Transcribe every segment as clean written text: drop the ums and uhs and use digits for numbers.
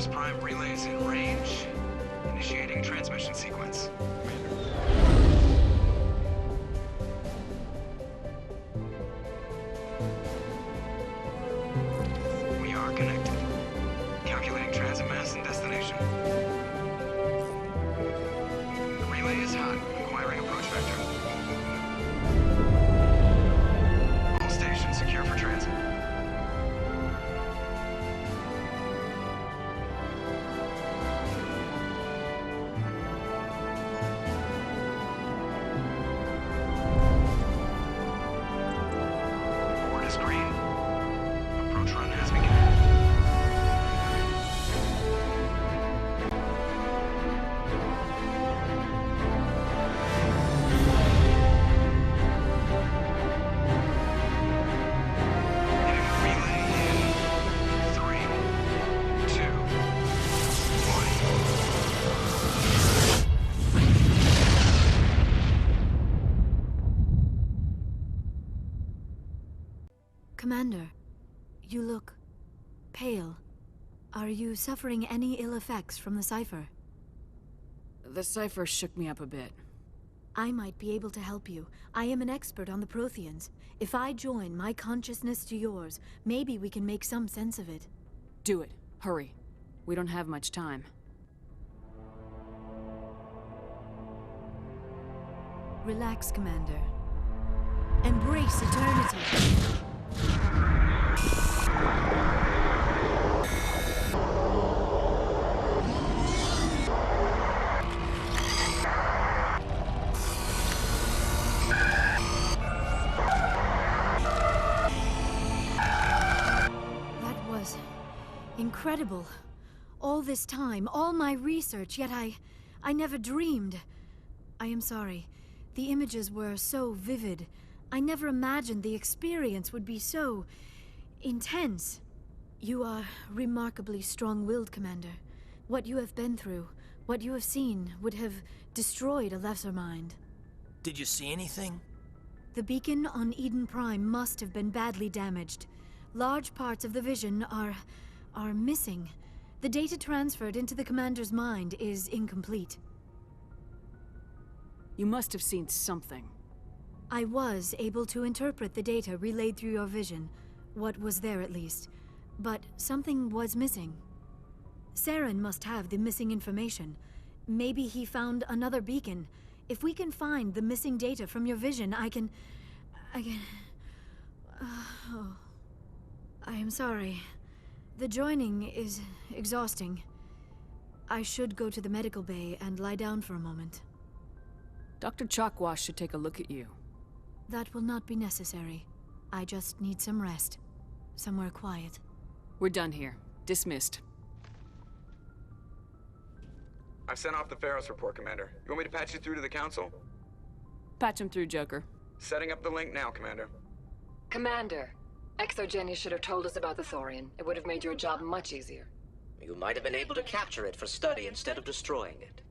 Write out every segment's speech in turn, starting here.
First Prime relays in range. Initiating transmission sequence. We are connected. Calculating transit mass and destination. The relay is hot. Acquiring approach vector. All stations secure for transit. Board is green. Approach run has begun. Hitting the relay in 3, 2, 1. Commander, you look pale. Are you suffering any ill effects from the cipher? The cipher shook me up a bit. I might be able to help you. I am an expert on the Protheans. If I join my consciousness to yours, maybe we can make some sense of it. Do it. Hurry. We don't have much time. Relax, Commander. Embrace eternity. That was incredible. All this time, all my research, yet I never dreamed. I am sorry. The images were so vivid. I never imagined the experience would be so intense. You are remarkably strong-willed, Commander. What you have been through, what you have seen, would have destroyed a lesser mind. Did you see anything? The beacon on Eden Prime must have been badly damaged. Large parts of the vision are missing. The data transferred into the Commander's mind is incomplete. You must have seen something. I was able to interpret the data relayed through your vision. What was there, at least. But something was missing. Saren must have the missing information. Maybe he found another beacon. If we can find the missing data from your vision, I can... oh. I am sorry. The joining is exhausting. I should go to the medical bay and lie down for a moment. Dr. Chalkwash should take a look at you. That will not be necessary. I just need some rest. Somewhere quiet. We're done here. Dismissed. I've sent off the Pharos report, Commander. You want me to patch you through to the Council? Patch him through, Joker. Setting up the link now, Commander. Commander, Exogeny should have told us about the Thorian. It would have made your job much easier. You might have been able to capture it for study instead of destroying it.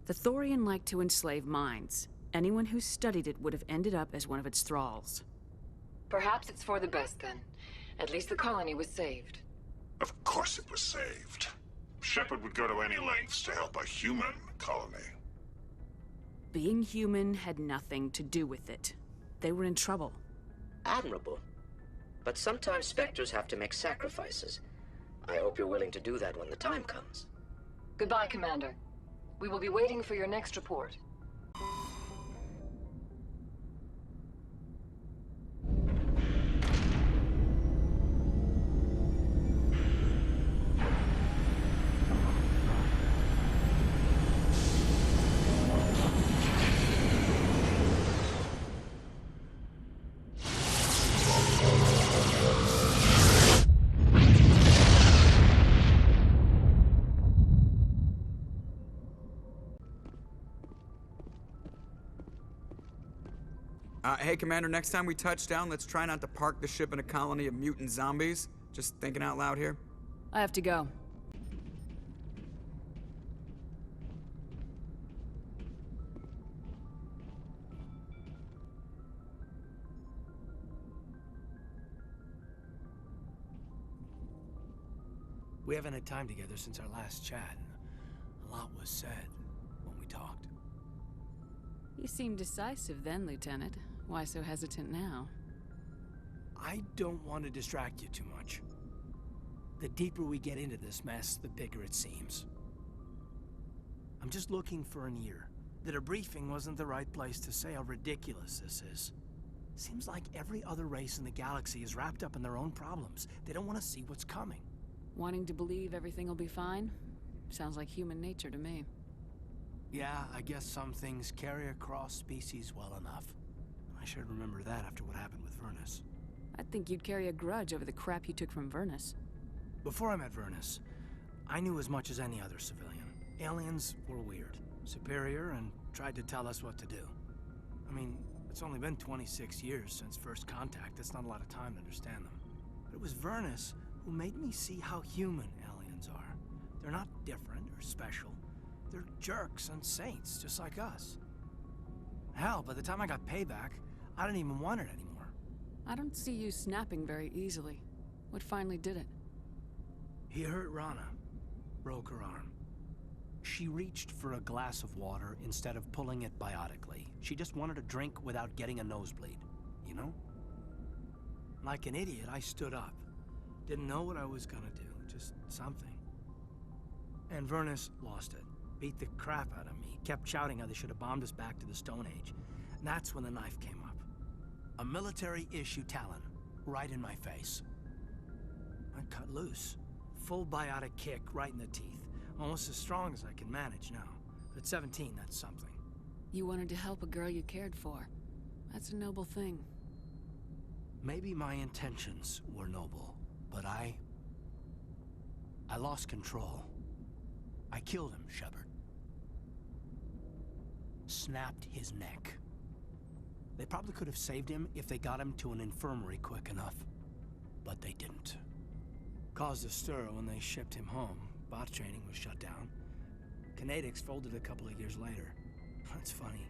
The Thorian liked to enslave minds. Anyone who studied it would have ended up as one of its thralls. Perhaps it's for the best then. At least the colony was saved. Of course it was saved. Shepard would go to any lengths to help a human colony. Being human had nothing to do with it. They were in trouble. Admirable. But sometimes Spectres have to make sacrifices. I hope you're willing to do that when the time comes. Goodbye, Commander. We will be waiting for your next report. Hey, Commander, next time we touch down, let's try not to park the ship in a colony of mutant zombies. Just thinking out loud here. I have to go. We haven't had time together since our last chat. A lot was said when we talked. You seemed decisive then, Lieutenant. Why so hesitant now? I don't want to distract you too much. The deeper we get into this mess, the bigger it seems. I'm just looking for an ear. The debriefing wasn't the right place to say how ridiculous this is. Seems like every other race in the galaxy is wrapped up in their own problems. They don't want to see what's coming. Wanting to believe everything will be fine? Sounds like human nature to me. Yeah, I guess some things carry across species well enough. I should remember that after what happened with Vernus. I'd think you'd carry a grudge over the crap you took from Vernus. Before I met Vernus, I knew as much as any other civilian. Aliens were weird, superior, and tried to tell us what to do. I mean, it's only been 26 years since first contact. That's not a lot of time to understand them. But it was Vernus who made me see how human aliens are. They're not different or special. They're jerks and saints, just like us. Hell, by the time I got payback, I didn't even want it anymore. I don't see you snapping very easily. What finally did it? He hurt Rana, broke her arm. She reached for a glass of water instead of pulling it biotically. She just wanted a drink without getting a nosebleed, you know? Like an idiot, I stood up. Didn't know what I was gonna do, just something. And Vernus lost it. Beat the crap out of me. Kept shouting how they should have bombed us back to the Stone Age. And that's when the knife came up. A military-issue Talon, right in my face. I cut loose. Full biotic kick right in the teeth. Almost as strong as I can manage now. But at 17, that's something. You wanted to help a girl you cared for. That's a noble thing. Maybe my intentions were noble, but I lost control. I killed him, Shepard. Snapped his neck. They probably could have saved him if they got him to an infirmary quick enough. But they didn't. Caused a stir when they shipped him home. Bot training was shut down. Kinetics folded a couple of years later. That's funny.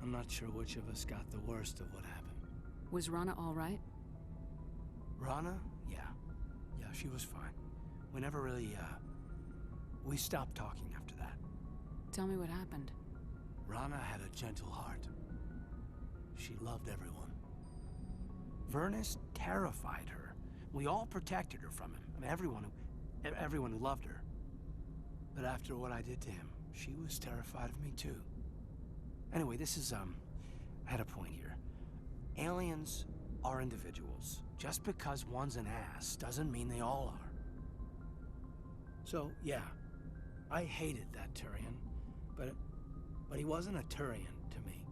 I'm not sure which of us got the worst of what happened. Was Rana all right? Rana? Yeah. Yeah, she was fine. We never really, we stopped talking after that. Tell me what happened. Rana had a gentle heart. She loved everyone. Vernus terrified her. We all protected her from him. I mean, everyone who loved her. But after what I did to him, she was terrified of me too. Anyway, this is, I had a point here. Aliens are individuals. Just because one's an ass doesn't mean they all are. So, yeah, I hated that Turian, but he wasn't a Turian to me.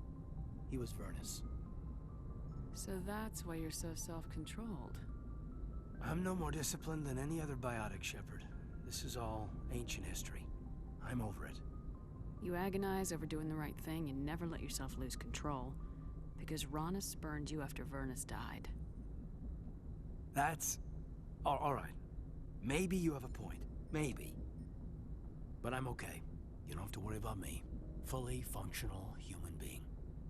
He was Vernus. So that's why you're so self-controlled. I'm no more disciplined than any other biotic, Shepard. This is all ancient history. I'm over it. You agonize over doing the right thing and never let yourself lose control. Because Rana spurned you after Vernus died. That's... all right. Maybe you have a point. Maybe. But I'm okay. You don't have to worry about me. Fully functional human being.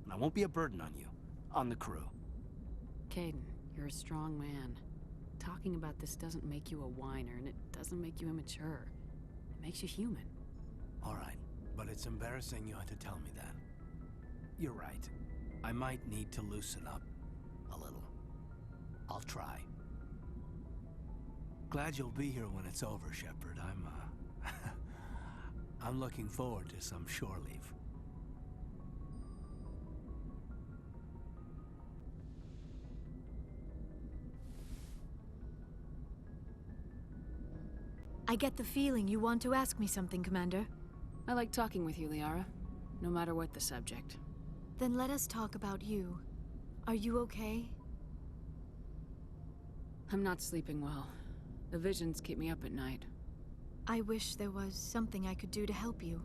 And I won't be a burden on you. On the crew. Caden, you're a strong man. Talking about this doesn't make you a whiner, and it doesn't make you immature. It makes you human. All right. But it's embarrassing you had to tell me that. You're right. I might need to loosen up a little. I'll try. Glad you'll be here when it's over, Shepard. I'm looking forward to some shore leave. I get the feeling you want to ask me something, Commander. I like talking with you, Liara. No matter what the subject. Then let us talk about you. Are you okay? I'm not sleeping well. The visions keep me up at night. I wish there was something I could do to help you.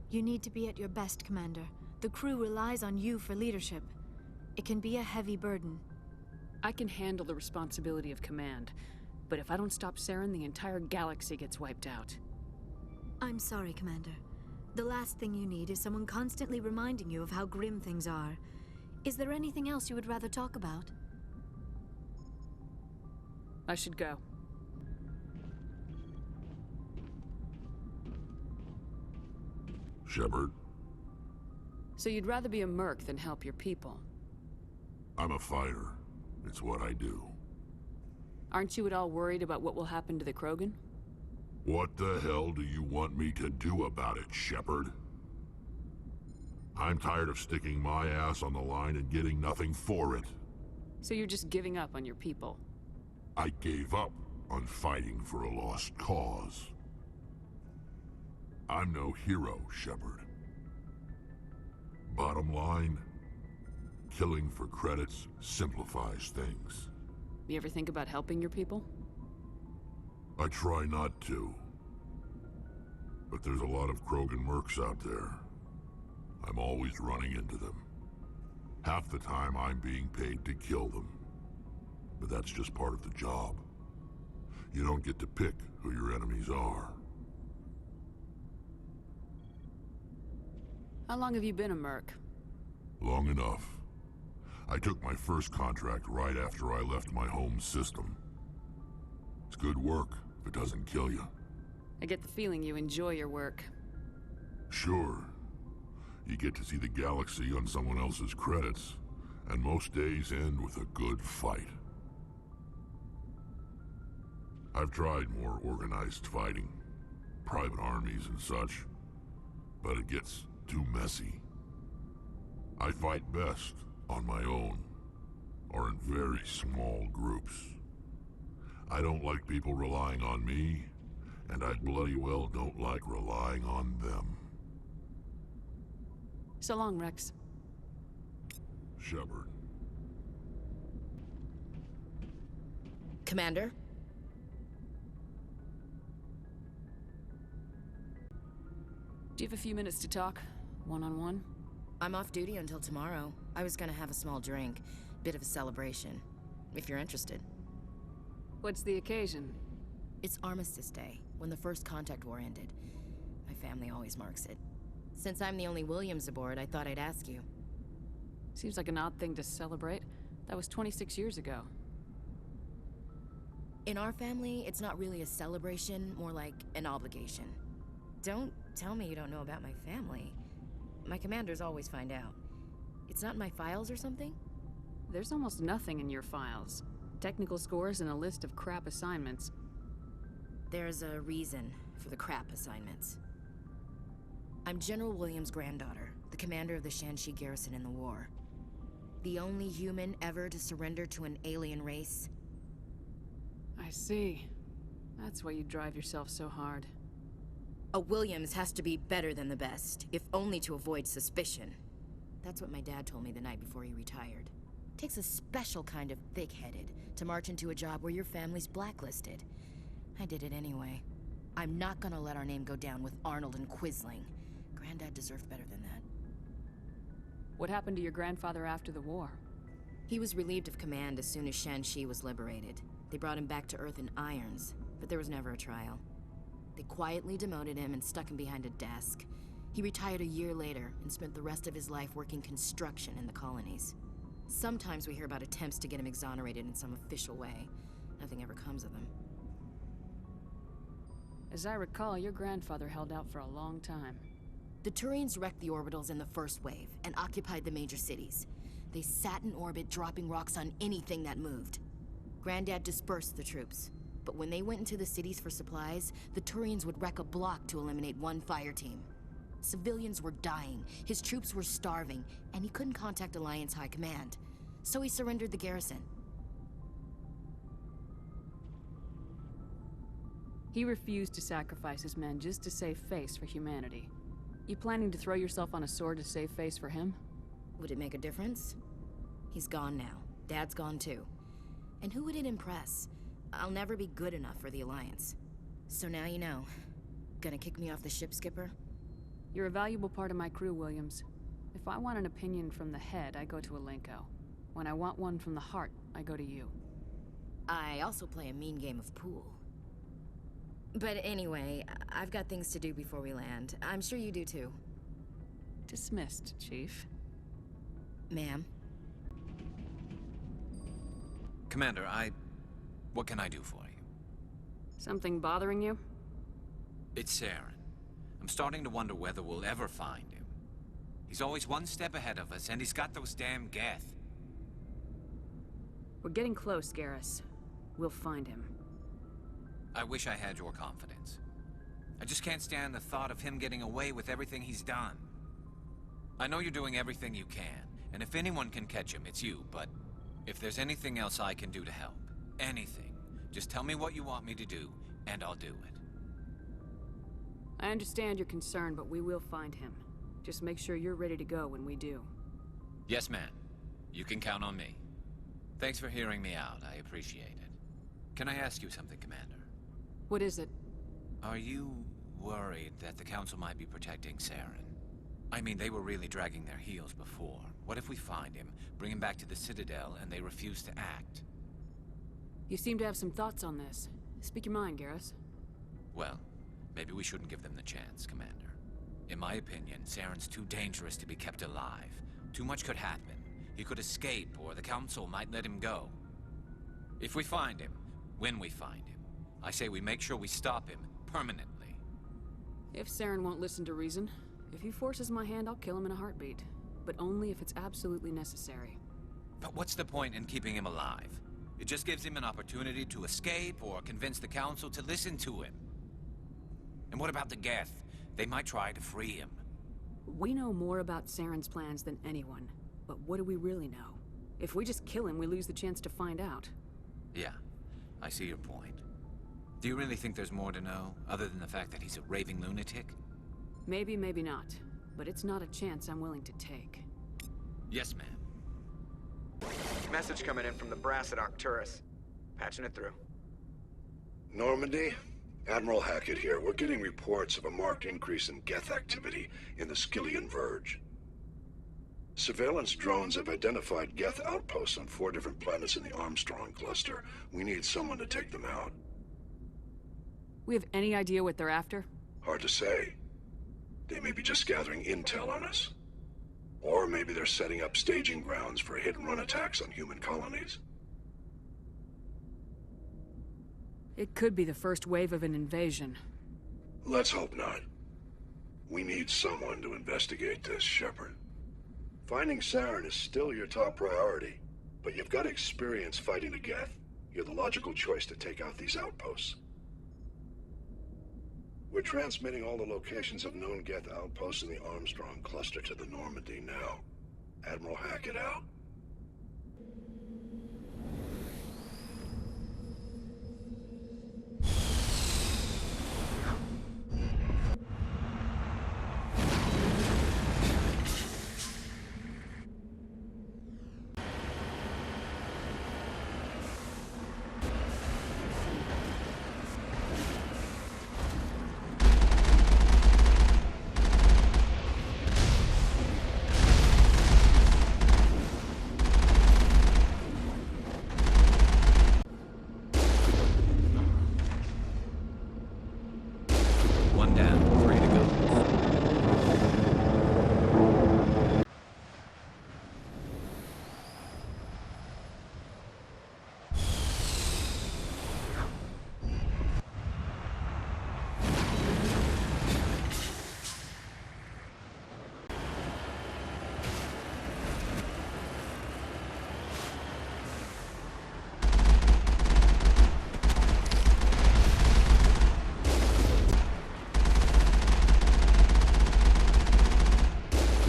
You need to be at your best, Commander. The crew relies on you for leadership. It can be a heavy burden. I can handle the responsibility of command, but if I don't stop Saren, the entire galaxy gets wiped out. I'm sorry, Commander. The last thing you need is someone constantly reminding you of how grim things are. Is there anything else you would rather talk about? I should go. Shepard, So you'd rather be a merc than help your people? I'm a fighter. It's what I do. Aren't you at all worried about what will happen to the Krogan? What the hell do you want me to do about it, Shepard? I'm tired of sticking my ass on the line and getting nothing for it. So you're just giving up on your people? I gave up on fighting for a lost cause. I'm no hero, Shepard. Bottom line, killing for credits simplifies things. You ever think about helping your people? I try not to. But there's a lot of Krogan mercs out there. I'm always running into them. Half the time I'm being paid to kill them. But that's just part of the job. You don't get to pick who your enemies are. How long have you been a merc? Long enough. I took my first contract right after I left my home system. It's good work if it doesn't kill you. I get the feeling you enjoy your work. Sure. You get to see the galaxy on someone else's credits, and most days end with a good fight. I've tried more organized fighting, private armies and such, but it gets too messy. I fight best on my own, or in very small groups. I don't like people relying on me, and I bloody well don't like relying on them. So long, Rex. Shepard. Commander? Do you have a few minutes to talk? One-on-one? I'm off duty until tomorrow. I was gonna have a small drink. Bit of a celebration. If you're interested. What's the occasion? It's Armistice Day, when the first contact war ended. My family always marks it. Since I'm the only Williams aboard, I thought I'd ask you. Seems like an odd thing to celebrate. That was 26 years ago. In our family, it's not really a celebration, more like an obligation. Don't tell me you don't know about my family. My commanders always find out. It's not in my files or something? There's almost nothing in your files. Technical scores and a list of crap assignments. There's a reason for the crap assignments. I'm General Williams' granddaughter, the commander of the Shanxi garrison in the war. The only human ever to surrender to an alien race. I see. That's why you drive yourself so hard. A Williams has to be better than the best, if only to avoid suspicion. That's what my dad told me the night before he retired. Takes a special kind of thick-headed to march into a job where your family's blacklisted. I did it anyway. I'm not gonna let our name go down with Arnold and Quisling. Granddad deserved better than that. What happened to your grandfather after the war? He was relieved of command as soon as Shanxi was liberated. They brought him back to Earth in irons, but there was never a trial. They quietly demoted him and stuck him behind a desk. He retired a year later and spent the rest of his life working construction in the colonies. Sometimes we hear about attempts to get him exonerated in some official way. Nothing ever comes of them. As I recall, your grandfather held out for a long time. The Turians wrecked the orbitals in the first wave and occupied the major cities. They sat in orbit, dropping rocks on anything that moved. Granddad dispersed the troops. But when they went into the cities for supplies, the Turians would wreck a block to eliminate one fire team. Civilians were dying, his troops were starving, and he couldn't contact Alliance High Command. So he surrendered the garrison. He refused to sacrifice his men just to save face for humanity. You planning to throw yourself on a sword to save face for him? Would it make a difference? He's gone now. Dad's gone too. And who would it impress? I'll never be good enough for the Alliance. So now you know. Gonna kick me off the ship, Skipper? You're a valuable part of my crew, Williams. If I want an opinion from the head, I go to Alenko. When I want one from the heart, I go to you. I also play a mean game of pool. But anyway, I've got things to do before we land. I'm sure you do too. Dismissed, Chief. Ma'am? Commander, what can I do for you? Something bothering you? It's Saren. I'm starting to wonder whether we'll ever find him. He's always one step ahead of us, and he's got those damn Geth. We're getting close, Garrus. We'll find him. I wish I had your confidence. I just can't stand the thought of him getting away with everything he's done. I know you're doing everything you can, and if anyone can catch him, it's you, but if there's anything else I can do to help, anything, just tell me what you want me to do, and I'll do it. I understand your concern, but we will find him. Just make sure you're ready to go when we do. Yes, ma'am. You can count on me. Thanks for hearing me out. I appreciate it. Can I ask you something, Commander? What is it? Are you worried that the Council might be protecting Saren? I mean, they were really dragging their heels before. What if we find him, bring him back to the Citadel, and they refuse to act? You seem to have some thoughts on this. Speak your mind, Garrus. Well, maybe we shouldn't give them the chance, Commander. In my opinion, Saren's too dangerous to be kept alive. Too much could happen. He could escape, or the Council might let him go. If we find him, when we find him, I say we make sure we stop him permanently. If Saren won't listen to reason, if he forces my hand, I'll kill him in a heartbeat. But only if it's absolutely necessary. But what's the point in keeping him alive? It just gives him an opportunity to escape or convince the Council to listen to him. And what about the Geth? They might try to free him. We know more about Saren's plans than anyone. But what do we really know? If we just kill him, we lose the chance to find out. Yeah, I see your point. Do you really think there's more to know, other than the fact that he's a raving lunatic? Maybe, maybe not. But it's not a chance I'm willing to take. Yes, ma'am. Message coming in from the brass at Arcturus. Patching it through. Normandy? Admiral Hackett here. We're getting reports of a marked increase in Geth activity in the Skyllian Verge. Surveillance drones have identified Geth outposts on 4 different planets in the Armstrong cluster. We need someone to take them out. We have any idea what they're after? Hard to say. They may be just gathering intel on us. Or maybe they're setting up staging grounds for hit-and-run attacks on human colonies. It could be the first wave of an invasion. Let's hope not. We need someone to investigate this, Shepard. Finding Saren is still your top priority, but you've got experience fighting the Geth. You're the logical choice to take out these outposts. We're transmitting all the locations of known Geth outposts in the Armstrong cluster to the Normandy now. Admiral Hackett out. One down, 3 to go.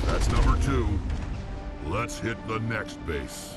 That's number 2. Let's hit the next base.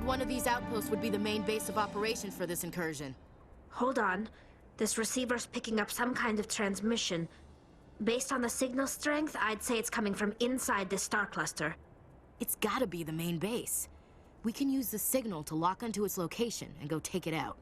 figured one of these outposts would be the main base of operations for this incursion. Hold on. This receiver's picking up some kind of transmission. Based on the signal strength, I'd say it's coming from inside this star cluster. It's gotta be the main base. We can use the signal to lock onto its location and go take it out.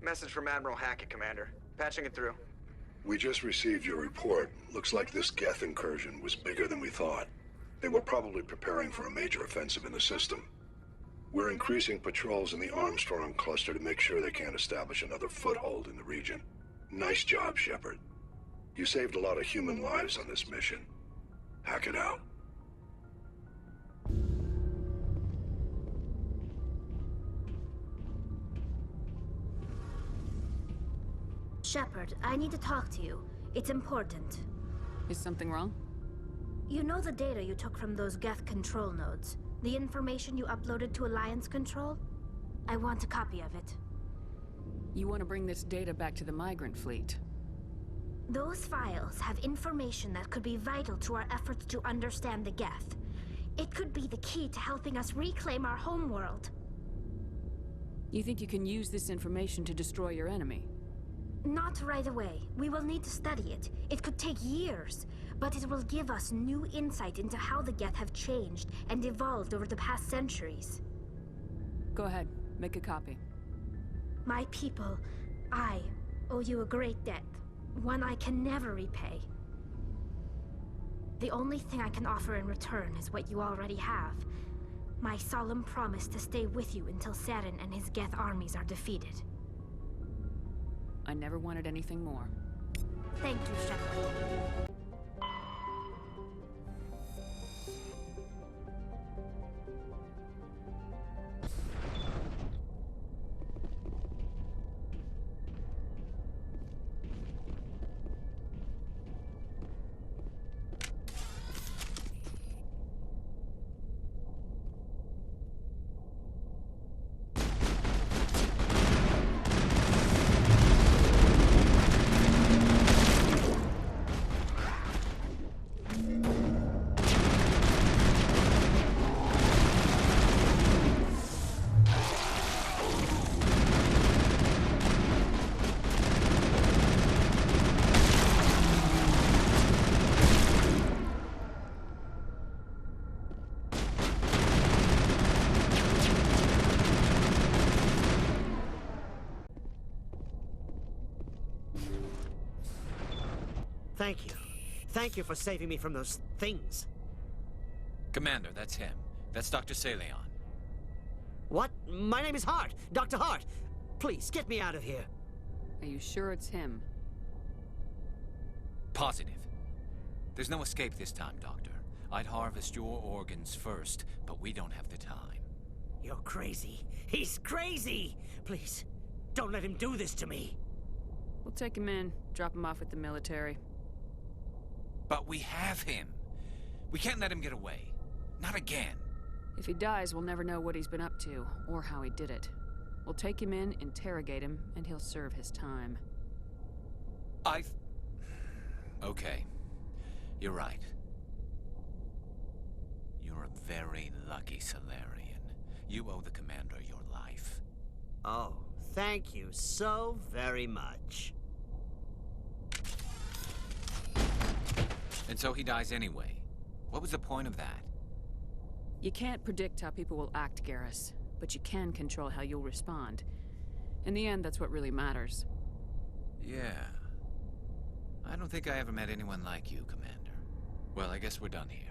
Message from Admiral Hackett, Commander. Patching it through. We just received your report. Looks like this Geth incursion was bigger than we thought. They were probably preparing for a major offensive in the system. We're increasing patrols in the Armstrong cluster to make sure they can't establish another foothold in the region. Nice job, Shepard. You saved a lot of human lives on this mission. Hackett out. Shepard, I need to talk to you. It's important. Is something wrong? You know the data you took from those Geth control nodes? The information you uploaded to Alliance Control? I want a copy of it. You want to bring this data back to the migrant fleet? Those files have information that could be vital to our efforts to understand the Geth. It could be the key to helping us reclaim our homeworld. You think you can use this information to destroy your enemy? Not right away. We will need to study it. It could take years, but it will give us new insight into how the Geth have changed and evolved over the past centuries. Go ahead, make a copy. My people, I owe you a great debt, one I can never repay. The only thing I can offer in return is what you already have. My solemn promise to stay with you until Saren and his Geth armies are defeated. I never wanted anything more. Thank you, Shepard. Thank you. Thank you for saving me from those things. Commander, that's him. That's Dr. Saleon. What? My name is Hart. Dr. Hart. Please, get me out of here. Are you sure it's him? Positive. There's no escape this time, Doctor. I'd harvest your organs first, but we don't have the time. You're crazy. He's crazy! Please, don't let him do this to me. We'll take him in, drop him off with the military. But we have him. We can't let him get away. Not again. If he dies, we'll never know what he's been up to, or how he did it. We'll take him in, interrogate him, and he'll serve his time. Okay. You're right. You're a very lucky Solarian. You owe the Commander your life. Oh, thank you so very much. And so he dies anyway. What was the point of that? You can't predict how people will act, Garrus, but you can control how you'll respond. In the end, that's what really matters. Yeah. I don't think I ever met anyone like you, Commander. Well, I guess we're done here.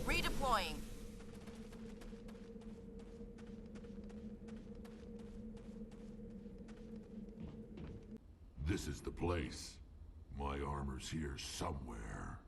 Redeploying. This is the place. My armor's here somewhere.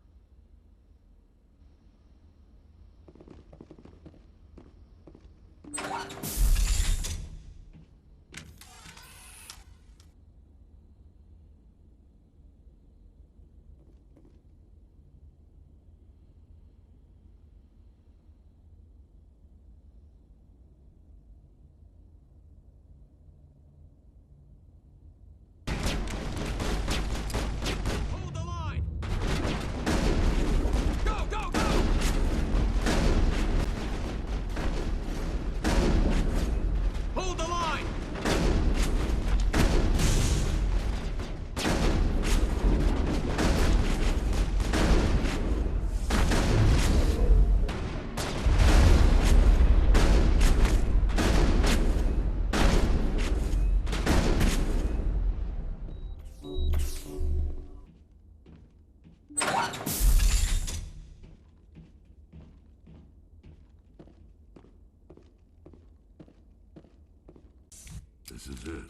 This is it.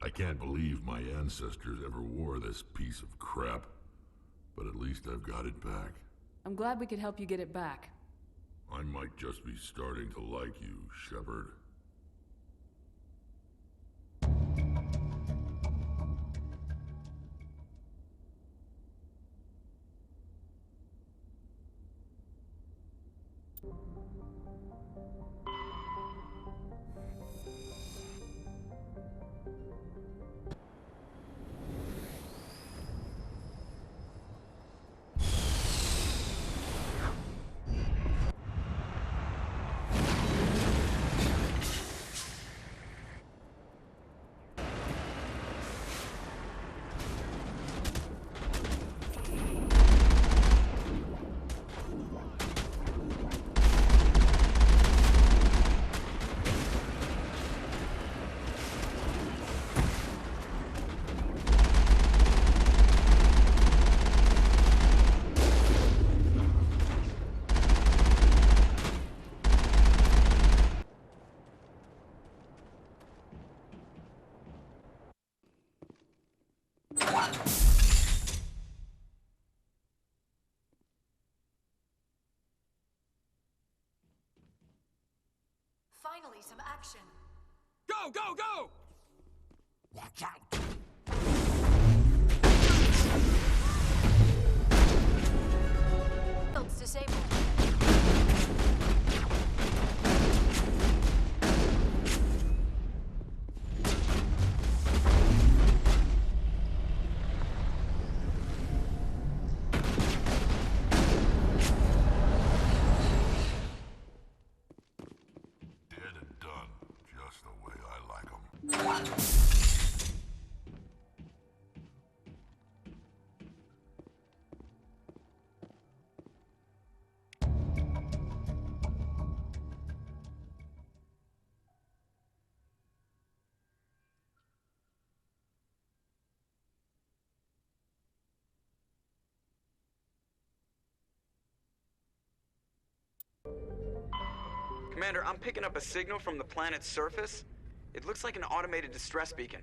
I can't believe my ancestors ever wore this piece of crap, but at least I've got it back. I'm glad we could help you get it back. I might just be starting to like you, Shepard. Finally, some action. Go, go, go! Watch out! Shields disabled. Commander, I'm picking up a signal from the planet's surface. It looks like an automated distress beacon.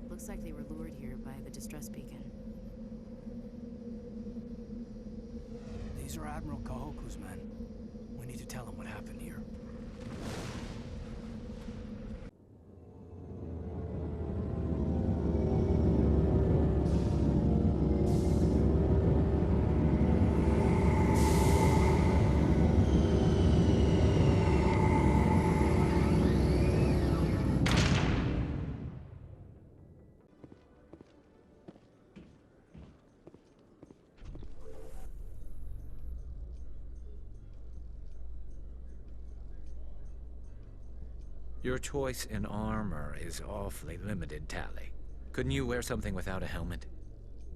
Looks like they were lured here by the distress beacon. These are Admiral Kahoku's men. We need to tell him what happened here. Your choice in armor is awfully limited, Tally. Couldn't you wear something without a helmet?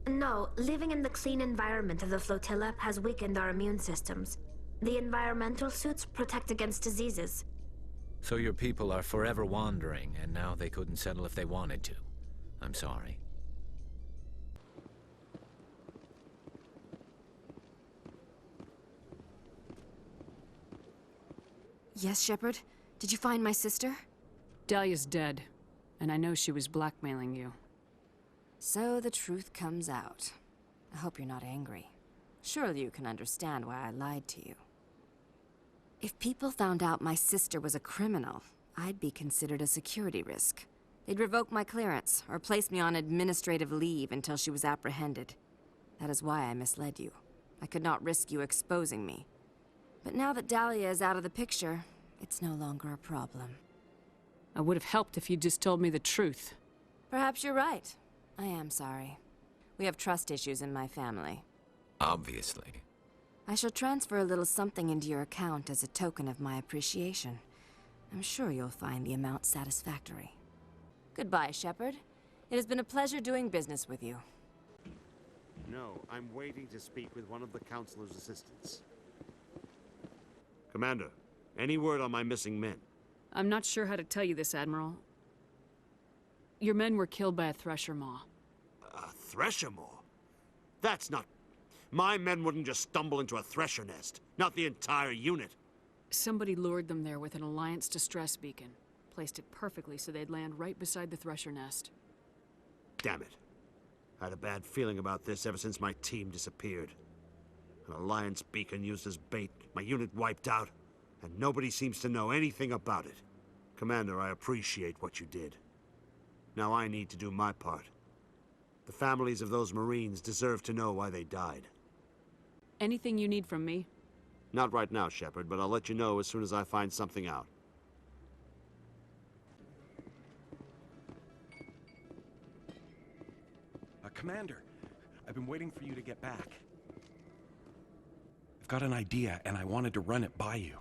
No, living in the clean environment of the flotilla has weakened our immune systems. The environmental suits protect against diseases. So your people are forever wandering, and now they couldn't settle if they wanted to. I'm sorry. Yes, Shepard? Did you find my sister? Dahlia's dead, and I know she was blackmailing you. So the truth comes out. I hope you're not angry. Surely you can understand why I lied to you. If people found out my sister was a criminal, I'd be considered a security risk. They'd revoke my clearance, or place me on administrative leave until she was apprehended. That is why I misled you. I could not risk you exposing me. But now that Dahlia is out of the picture, it's no longer a problem. I would have helped if you'd just told me the truth. Perhaps you're right. I am sorry. We have trust issues in my family. Obviously. I shall transfer a little something into your account as a token of my appreciation. I'm sure you'll find the amount satisfactory. Goodbye, Shepard. It has been a pleasure doing business with you. No, I'm waiting to speak with one of the Councilor's assistants. Commander, any word on my missing men? I'm not sure how to tell you this, Admiral. Your men were killed by a thresher maw. A thresher maw? That's not... My men wouldn't just stumble into a thresher nest. Not the entire unit. Somebody lured them there with an Alliance distress beacon. Placed it perfectly so they'd land right beside the thresher nest. Damn it. I had a bad feeling about this ever since my team disappeared. An Alliance beacon used as bait, my unit wiped out, and nobody seems to know anything about it. Commander, I appreciate what you did. Now I need to do my part. The families of those Marines deserve to know why they died. Anything you need from me? Not right now, Shepard, but I'll let you know as soon as I find something out. Commander, I've been waiting for you to get back. I've got an idea, and I wanted to run it by you.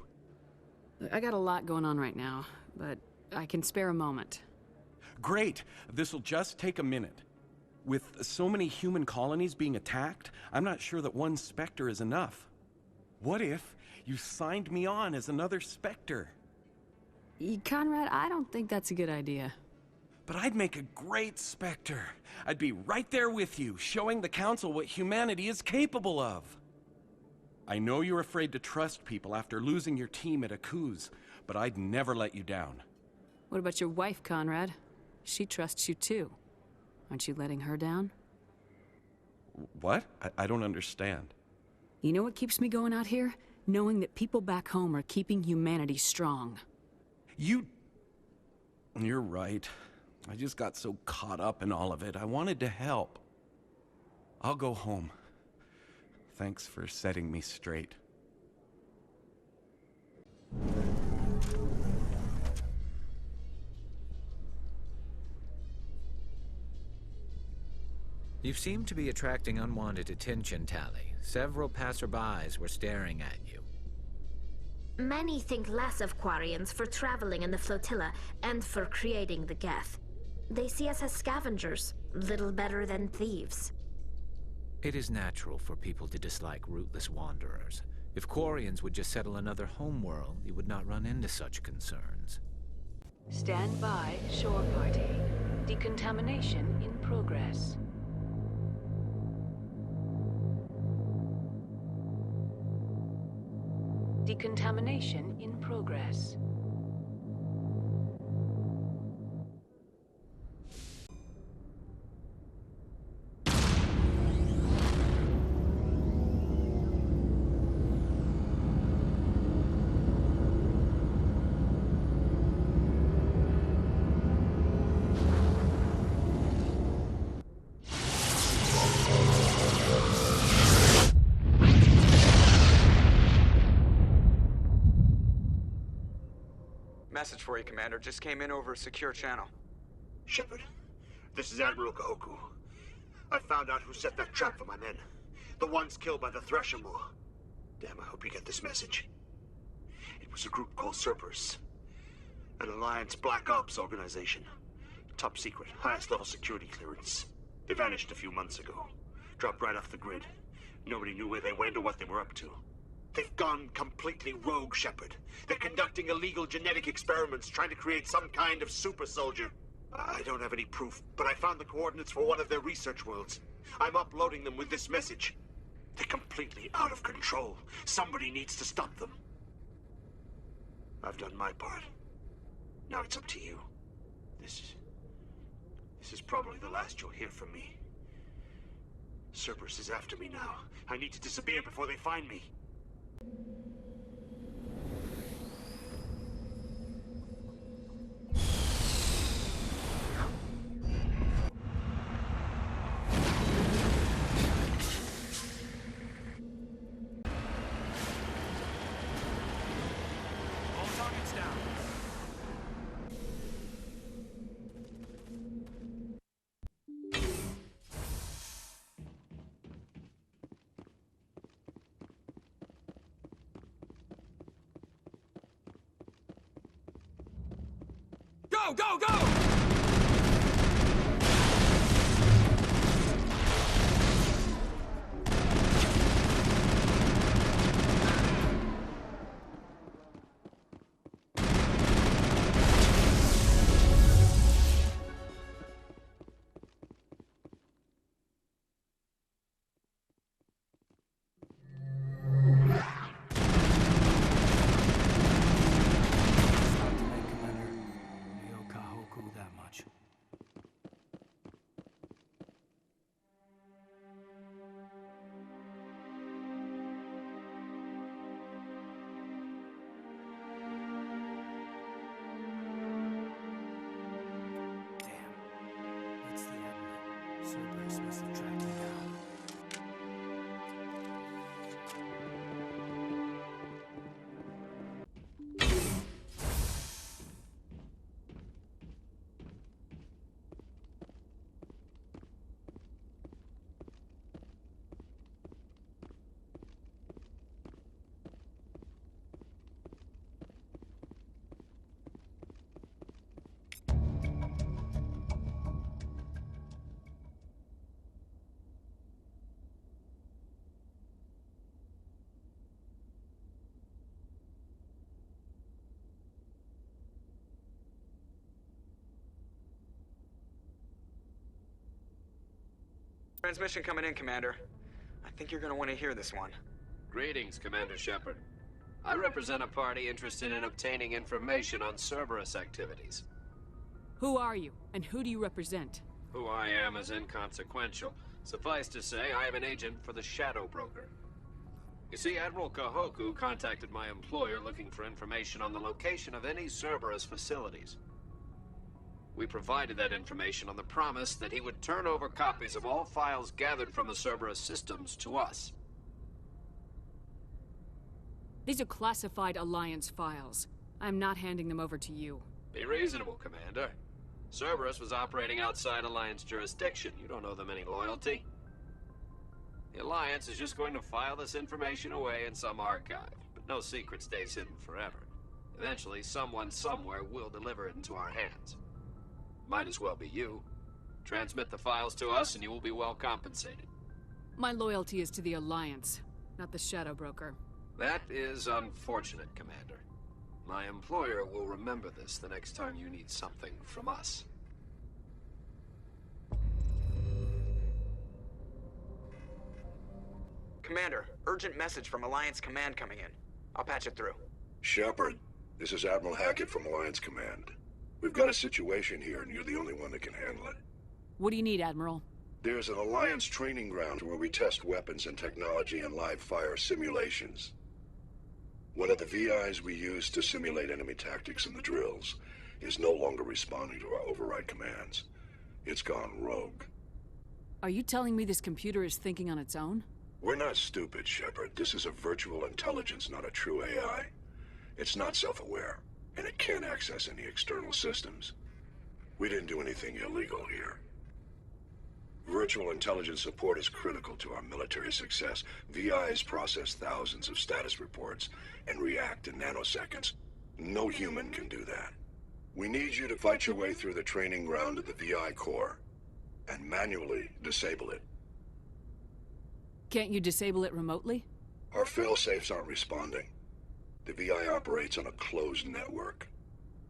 I got a lot going on right now, but I can spare a moment. Great! This'll just take a minute. With so many human colonies being attacked, I'm not sure that one Spectre is enough. What if you signed me on as another Spectre? Conrad, I don't think that's a good idea. But I'd make a great Spectre. I'd be right there with you, showing the Council what humanity is capable of. I know you're afraid to trust people after losing your team at a cruise, but I'd never let you down. What about your wife, Conrad? She trusts you too. Aren't you letting her down? What? I don't understand. You know what keeps me going out here? Knowing that people back home are keeping humanity strong. You're right. I just got so caught up in all of it. I wanted to help. I'll go home. Thanks for setting me straight. You seem to be attracting unwanted attention, Tally. Several passerbys were staring at you. Many think less of Quarians for traveling in the flotilla and for creating the Geth. They see us as scavengers, little better than thieves. It is natural for people to dislike rootless wanderers. If Quarians would just settle another homeworld, you would not run into such concerns. Stand by, shore party. Decontamination in progress. Decontamination in progress. Message for you, Commander. Just came in over a secure channel. Shepard, this is Admiral Kahoku. I found out who set that trap for my men. The ones killed by the Thresher Moor. Damn, I hope you get this message. It was a group called Cerberus. An Alliance Black Ops organization. Top secret, highest level security clearance. They vanished a few months ago. Dropped right off the grid. Nobody knew where they went or what they were up to. They've gone completely rogue, Shepard. They're conducting illegal genetic experiments, trying to create some kind of super soldier. I don't have any proof, but I found the coordinates for one of their research worlds. I'm uploading them with this message. They're completely out of control. Somebody needs to stop them. I've done my part. Now it's up to you. This is probably the last you'll hear from me. Cerberus is after me now. I need to disappear before they find me. All targets down. Go, go, go! Cerberus must have tracked me down. Transmission coming in, Commander. I think you're gonna want to hear this one. Greetings, Commander Shepard. I represent a party interested in obtaining information on Cerberus activities. Who are you, and who do you represent? Who I am is inconsequential. Suffice to say, I am an agent for the Shadow Broker. You see, Admiral Kahoku contacted my employer looking for information on the location of any Cerberus facilities. We provided that information on the promise that he would turn over copies of all files gathered from the Cerberus systems to us. These are classified Alliance files. I'm not handing them over to you. Be reasonable, Commander. Cerberus was operating outside Alliance jurisdiction. You don't owe them any loyalty. The Alliance is just going to file this information away in some archive, but no secret stays hidden forever. Eventually, someone somewhere will deliver it into our hands. Might as well be you. Transmit the files to us and you will be well compensated. My loyalty is to the Alliance, not the Shadow Broker. That is unfortunate, Commander. My employer will remember this the next time you need something from us. Commander, urgent message from Alliance Command coming in. I'll patch it through. Shepard, this is Admiral Hackett from Alliance Command. We've got a situation here, and you're the only one that can handle it. What do you need, Admiral? There's an Alliance training ground where we test weapons and technology in live-fire simulations. One of the VIs we use to simulate enemy tactics in the drills is no longer responding to our override commands. It's gone rogue. Are you telling me this computer is thinking on its own? We're not stupid, Shepard. This is a virtual intelligence, not a true AI. It's not self-aware, and it can't access any external systems. We didn't do anything illegal here. Virtual intelligence support is critical to our military success. VIs process thousands of status reports and react in nanoseconds. No human can do that. We need you to fight your way through the training ground of the VI core and manually disable it. Can't you disable it remotely? Our fail-safes aren't responding. The VI operates on a closed network.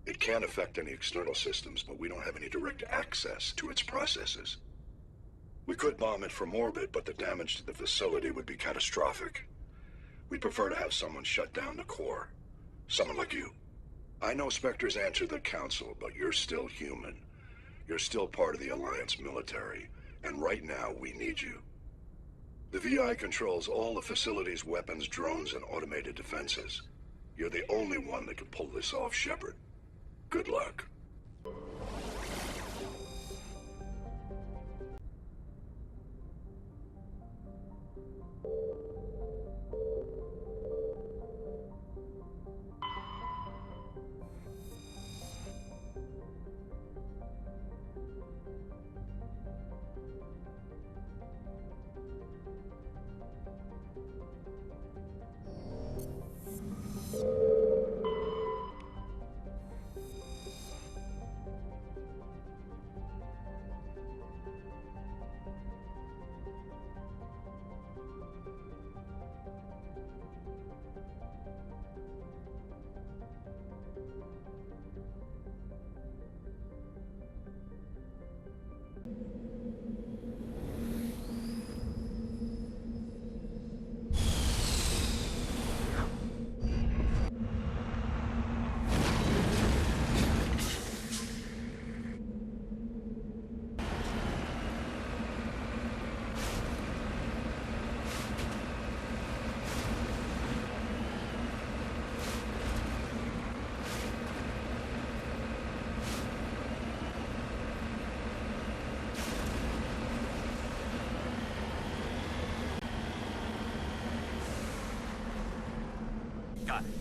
It can affect any external systems, but we don't have any direct access to its processes. We could bomb it from orbit, but the damage to the facility would be catastrophic. We'd prefer to have someone shut down the core. Someone like you. I know Spectres answer the Council, but you're still human. You're still part of the Alliance military, and right now we need you. The VI controls all the facility's weapons, drones, and automated defenses. You're the only one that can pull this off, Shepard. Good luck. Got it.